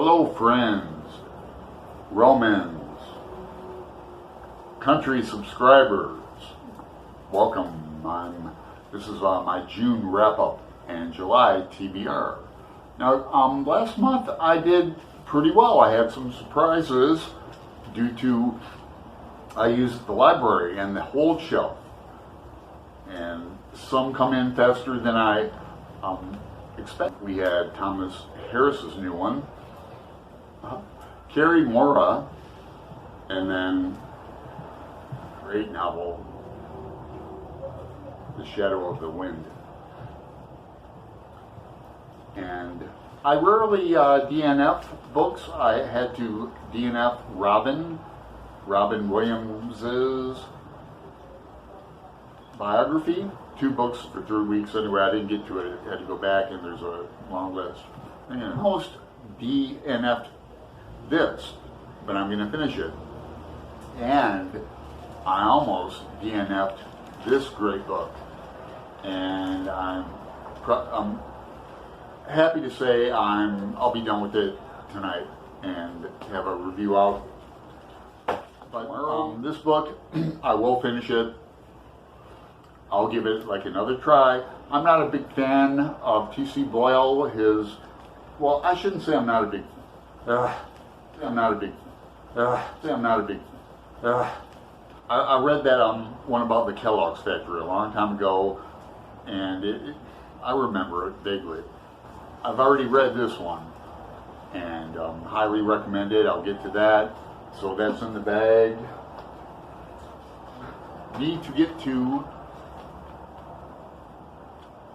Hello friends, Romans, country subscribers, welcome. This is my June wrap-up and July TBR. Now, last month I did pretty well. I had some surprises due to I used the library and the hold shelf, and some come in faster than I expect. We had Thomas Harris's new one, Cari, Mora, and then great novel, The Shadow of the Wind. And I rarely DNF books. I had to DNF Robin Williams's biography. 2 books for 3 weeks anyway. I didn't get to it. I had to go back, and there's a long list. And I almost DNF'd this, but I'm going to finish it. And I almost DNF'd this great book. And I'm happy to say I'll be done with it tonight and have a review out. But this book, I will finish it. I'll give it like another try. I'm not a big fan of T.C. Boyle. Well, I shouldn't say I'm not a big. I read that one about the Kellogg's factory a long time ago, and I remember it vaguely. I've already read this one, and highly recommend it. I'll get to that. So that's in the bag. Need to get to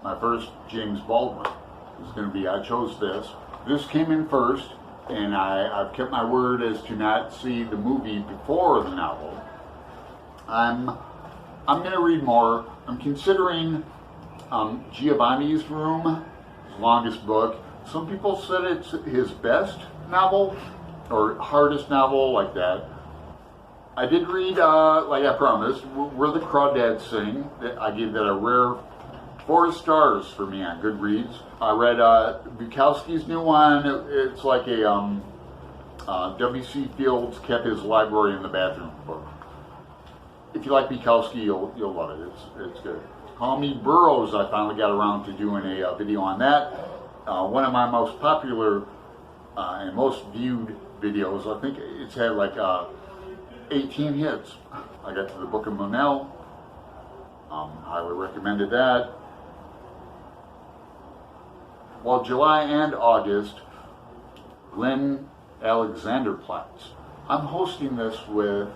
my first James Baldwin. It's going to be, I chose this. This came in first, and I've kept my word as to not see the movie before the novel. I'm going to read more. I'm considering Giovanni's Room, his longest book. Some people said it's his best novel, or hardest novel, like that. I did read, like I promised, Where the Crawdads Sing. I gave that a rare 4 stars for me on Goodreads. I read Bukowski's new one. It's like a W.C. Fields kept his library in the bathroom book. If you like Bukowski, you'll love it. It's good. Call Me Burroughs, I finally got around to doing a video on that. One of my most popular and most viewed videos. I think it's had like 18 hits. I got to the Book of Monell. Highly recommended that. Well, July and August, Glenn Alexanderplatz. I'm hosting this with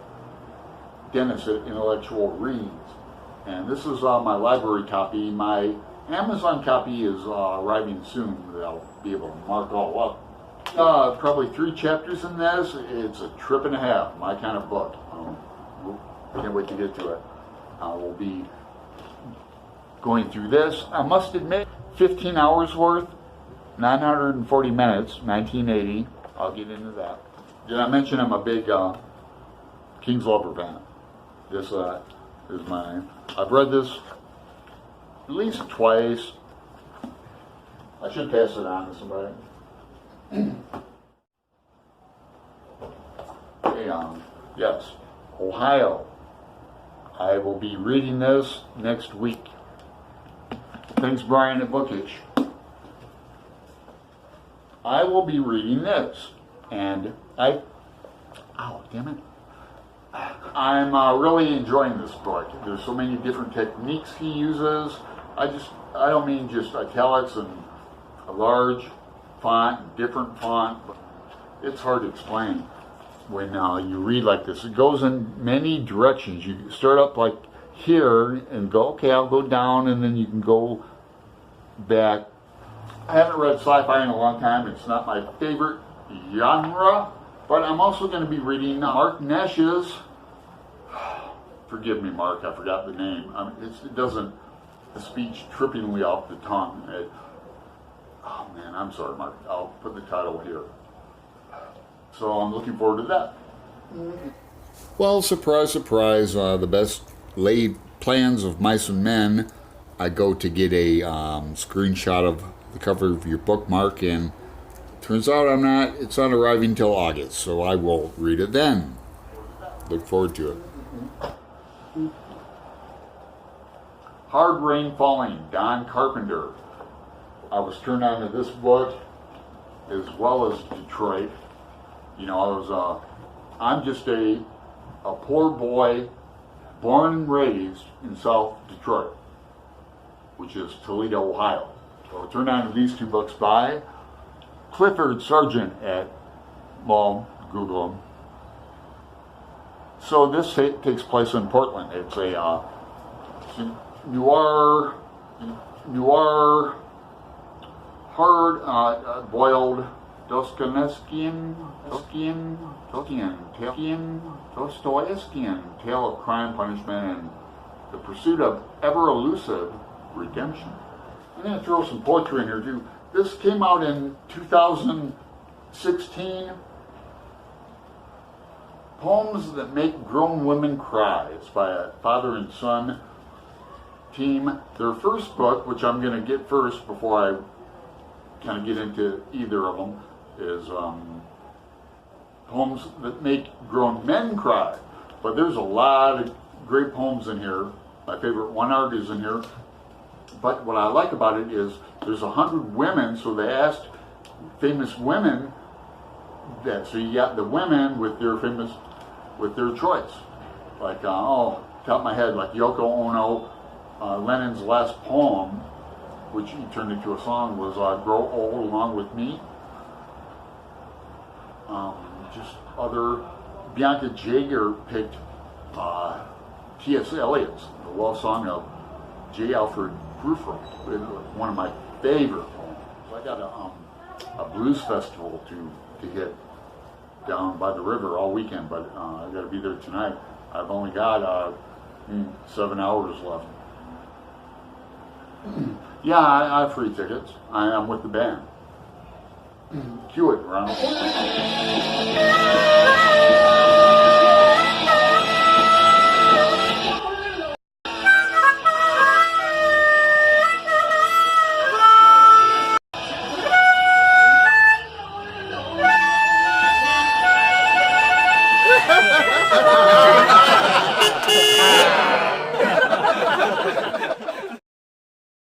Dennis at Intellectual Reads, and this is my library copy. My Amazon copy is arriving soon. I'll be able to mark all up. Probably 3 chapters in this. It's a trip and a half, my kind of book. Can't wait to get to it. We'll be going through this. I must admit, 15 hours worth, 940 minutes, 1980. I'll get into that. Did I mention I'm a big Kingsolver fan? This is mine. I've read this at least twice. I should pass it on to somebody. Yes, Ohio. I will be reading this next week. Thanks, Brian at Bookish. I will be reading this, and oh, damn it. I'm really enjoying this book. There's so many different techniques he uses. I don't mean just italics and a large font, different font. It's hard to explain when you read like this. It goes in many directions. You start up like here and go, okay, I'll go down, and then you can go back. I haven't read sci-fi in a long time. It's not my favorite genre, but I'm also going to be reading Marc Nash's, forgive me, Mark, I forgot the name. It doesn't, the speech trippingly off the tongue. Oh man, I'm sorry, Mark. I'll put the title here. So I'm looking forward to that. Well, surprise, surprise, the best laid plans of mice and men. I go to get a screenshot of the cover of your bookmark, and Turns out it's not arriving till August, so I will read it then. Look forward to it. Hard Rain Falling, Don Carpenter. I was turned on to this book as well as Detroit. You know, I'm just a poor boy born and raised in South Detroit, which is Toledo, Ohio. So I turned on to these two books by Clifford Sargent Google them. So this takes place in Portland. It's a noir, hard-boiled Dostoevskian tale of crime, punishment, and the pursuit of ever-elusive redemption. I'm going to throw some poetry in here too. This came out in 2016. Poems That Make Grown Women Cry. It's by a father and son team. Their first book, which I'm going to get first before I kind of get into either of them, is Poems That Make Grown Men Cry. But there's a lot of great poems in here. My favorite one art is in here. But what I like about it is there's 100 women, so they asked famous women that, so you got the women with their choice. Like, top of my head, like Yoko Ono, Lennon's last poem, which he turned into a song, was Grow Old Along With Me. Just other, Bianca Jagger picked T.S. Eliot's The Love Song of J. Alfred Prufrock, one of my favorite poems. So I got a blues festival to hit down by the river all weekend, but I got to be there tonight. I've only got 7 hours left. Yeah, I have free tickets. I'm with the band. Cue it, Ronald.